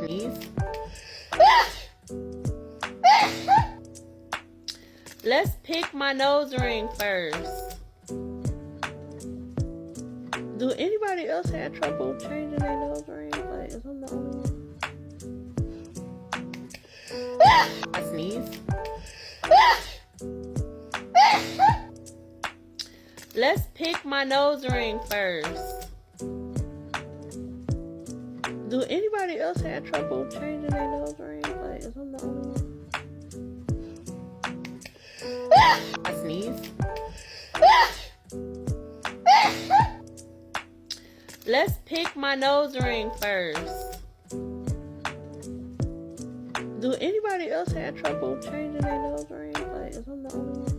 sneeze. Let's pick my nose ring first. Do anybody else have trouble changing their nose ring? Like, is I'm the only one? I sneeze. Let's pick my nose ring first. Do anybody else have trouble changing their nose ring? Like, is I'm the only one? I sneeze. Let's pick my nose ring first. Do anybody else have trouble changing their nose ring? Like, is I'm the only one?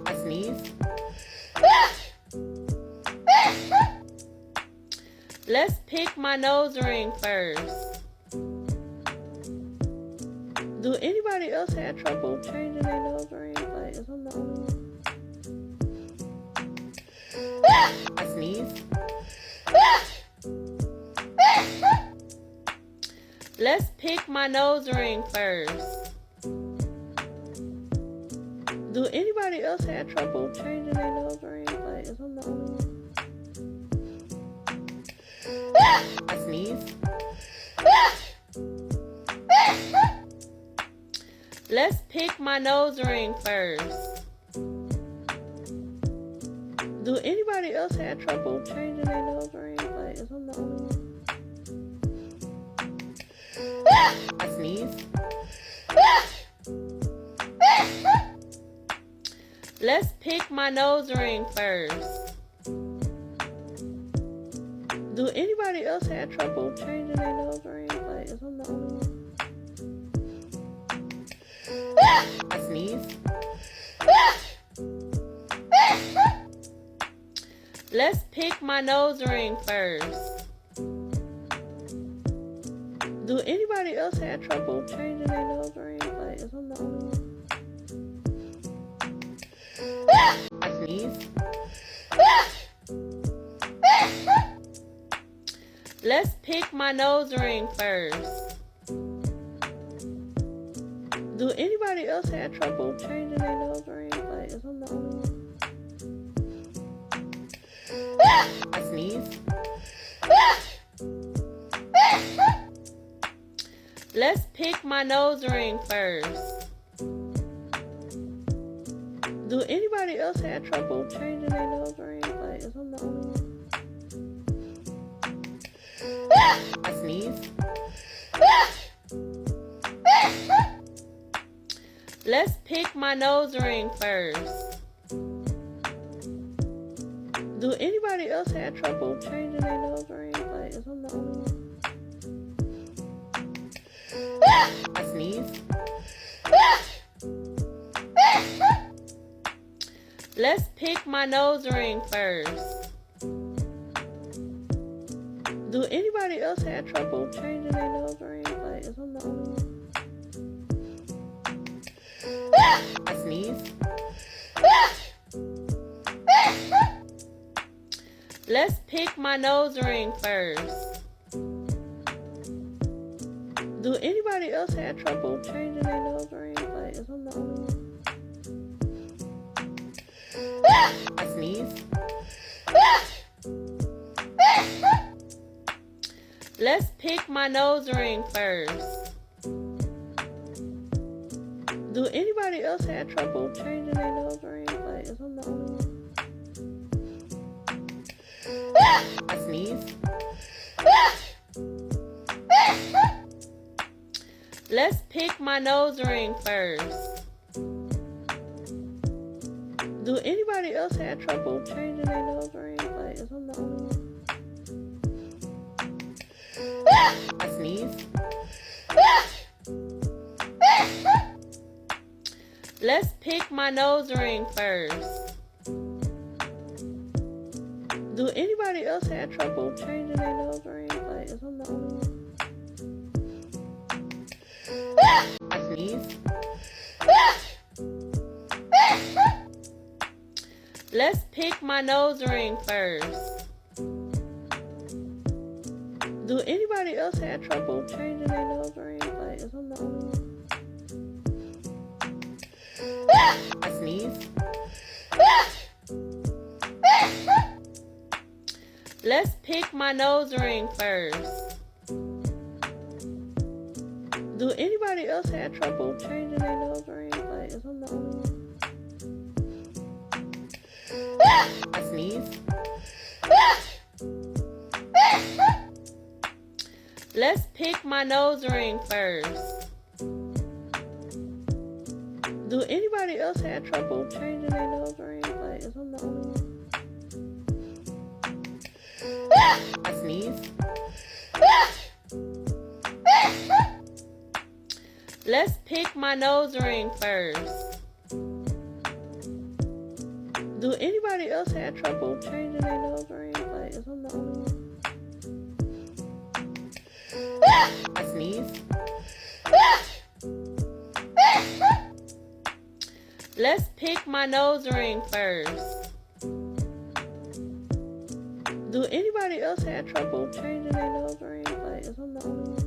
I sneeze. Let's pick my nose ring first. Do anybody else have trouble changing their nose ring? Like, is I'm the only one? I sneeze. Let's pick my nose ring first. Do anybody else have trouble changing their nose ring? Like, is I'm the only one? I sneeze. Let's pick my nose ring first. Do anybody else have trouble changing their nose ring? Like, is I'm the only one? I sneeze. Let's pick my nose ring first. Do anybody else have trouble changing their nose ring? Like, is I'm the only one? I sneeze. Let's pick my nose ring first. Do anybody else have trouble changing their nose ring? Like, is I'm the only one? I sneeze. Let's pick my nose ring first. Do anybody else have trouble changing their nose ring? Like, is I'm the only one? I sneeze. Let's pick my nose ring first. Do anybody else have trouble changing their nose ring? Like, is I'm the only one? I sneeze. Let's pick my nose ring first. Do anybody else have trouble changing their nose ring? Like, is I'm the only one? I sneeze. Let's pick my nose ring first. Do anybody else have trouble changing their nose ring? Like, is I'm the only one? I sneeze. Let's pick my nose ring first. Do anybody else have trouble changing their nose ring? Like, is I'm the only one? I sneeze. Let's pick my nose ring first. Do anybody else have trouble changing their nose ring? Like, is I'm the only one? I sneeze. Let's pick my nose ring first. Do anybody else have trouble changing their nose ring? Like, is I'm the only one? I sneeze. Let's pick my nose ring first. Do anybody else have trouble changing their nose ring? Like, is I'm the only one? I sneeze. Let's pick my nose ring first. Do anybody else have trouble changing their nose ring? Like, is I'm the only one? I sneeze. Let's pick my nose ring first. Do anybody else have trouble changing their nose ring? Like, is I'm the only one? I sneeze. Let's pick my nose ring first. Do anybody else have trouble changing their nose ring? Like, is I'm the only one? I sneeze. Let's pick my nose ring first. Do anybody else have trouble changing their nose ring? Like, is I'm the only one? I sneeze. Let's pick my nose ring first. Do anybody else have trouble changing their nose ring? Like, is I'm the only one?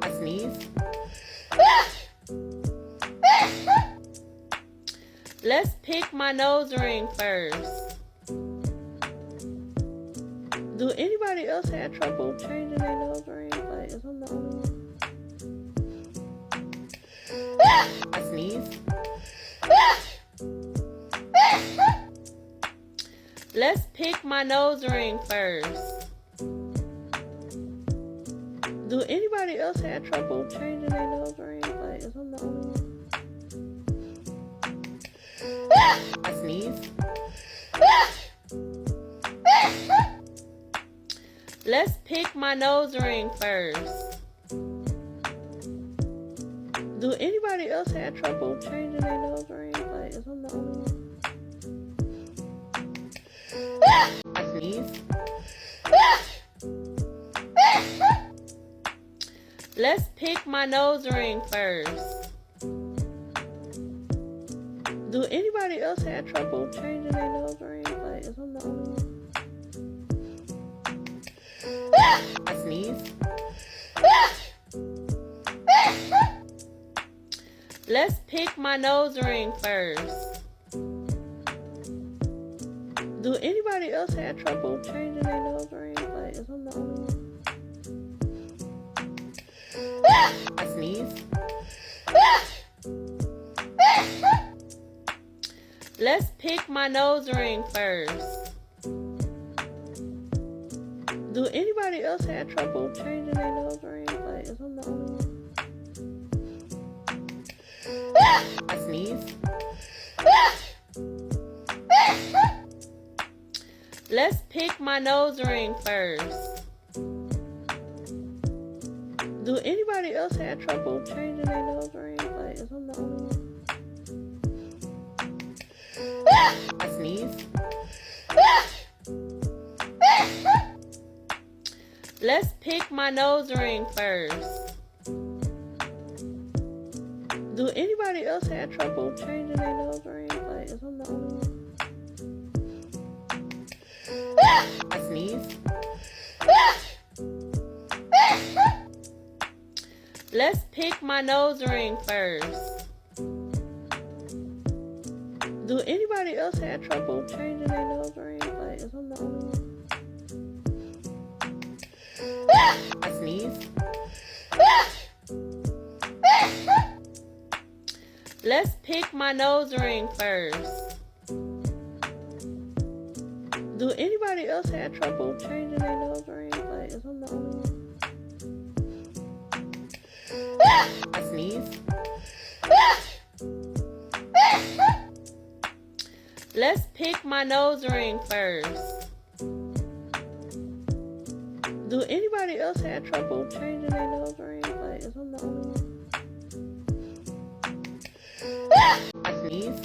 I sneeze. Let's pick my nose ring first. Do anybody else have trouble changing their nose ring? Like, is I'm the only one? I sneeze. Let's pick my nose ring first. Do anybody else have trouble changing their nose ring? Like, is I'm the only one? I sneeze. Let's pick my nose ring first. Do anybody else have trouble changing their nose ring? Like, is I'm the only one? I sneeze. Let's pick my nose ring first. Do anybody else have trouble changing their nose ring? Like, is I'm the only one? I sneeze. Let's pick my nose ring first. Do anybody else have trouble changing their nose ring? Like, is I'm the only one? I sneeze. Let's pick my nose ring first. Do anybody else have trouble changing their nose ring? Like, is I'm the only one? I sneeze. Let's pick my nose ring first. Do anybody else have trouble changing their nose ring? Like, is I'm the only one? I sneeze. Let's pick my nose ring first. Do anybody else have trouble changing their nose ring? Like, is I'm the only one? I sneeze. Let's pick my nose ring first. Do anybody else have trouble changing their nose ring? Like, is I'm the only one? I sneeze. Let's pick my nose ring first. Do anybody else have trouble changing their nose ring? Like, is I'm the only one? I sneeze. Let's pick my nose ring first. Do anybody else have trouble changing their nose ring? Like, is I'm the only one? I sneeze.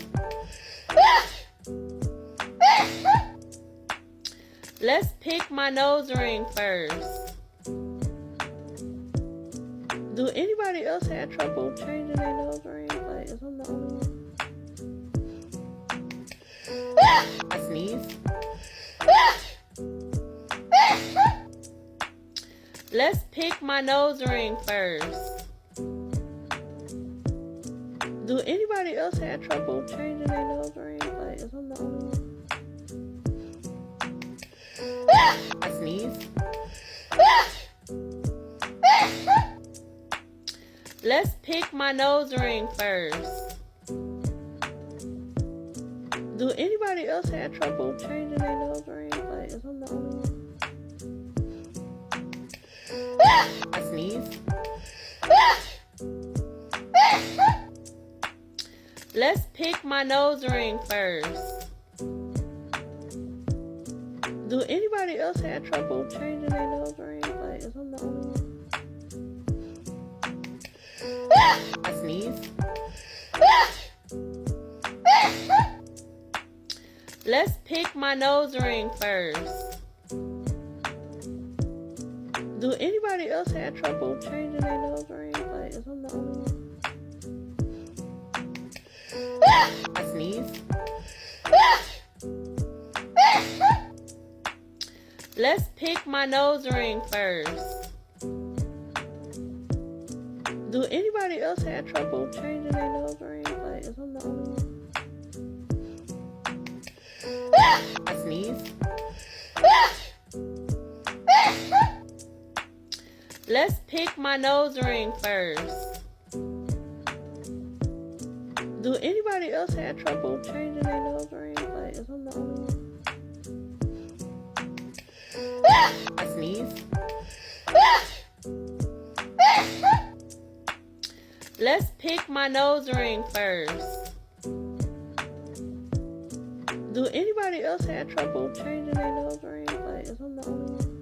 Let's pick my nose ring first. Do anybody else have trouble changing their nose ring? Like, is I'm the only one? I sneeze. Let's pick my nose ring first. Do anybody else have trouble changing their nose ring? Like, is I'm the only one? I sneeze. Let's pick my nose ring first. Do anybody else have trouble changing their nose ring? Like, is I'm the only one? I sneeze. Let's pick my nose ring first. Do anybody else have trouble changing their nose ring? Like, is I'm the only one? I sneeze. Let's pick my nose ring first. Do anybody else have trouble changing their nose ring? Like, is I'm the only one? I sneeze. Let's pick my nose ring first. Do anybody else have trouble changing their nose ring? Like, is I'm the only one? I sneeze. Let's pick my nose ring first. Do anybody else have trouble changing their nose ring? Like, is I'm the only one? I sneeze. Let's pick my nose ring first. Do anybody else have trouble changing their nose ring? Like, is I'm the only one?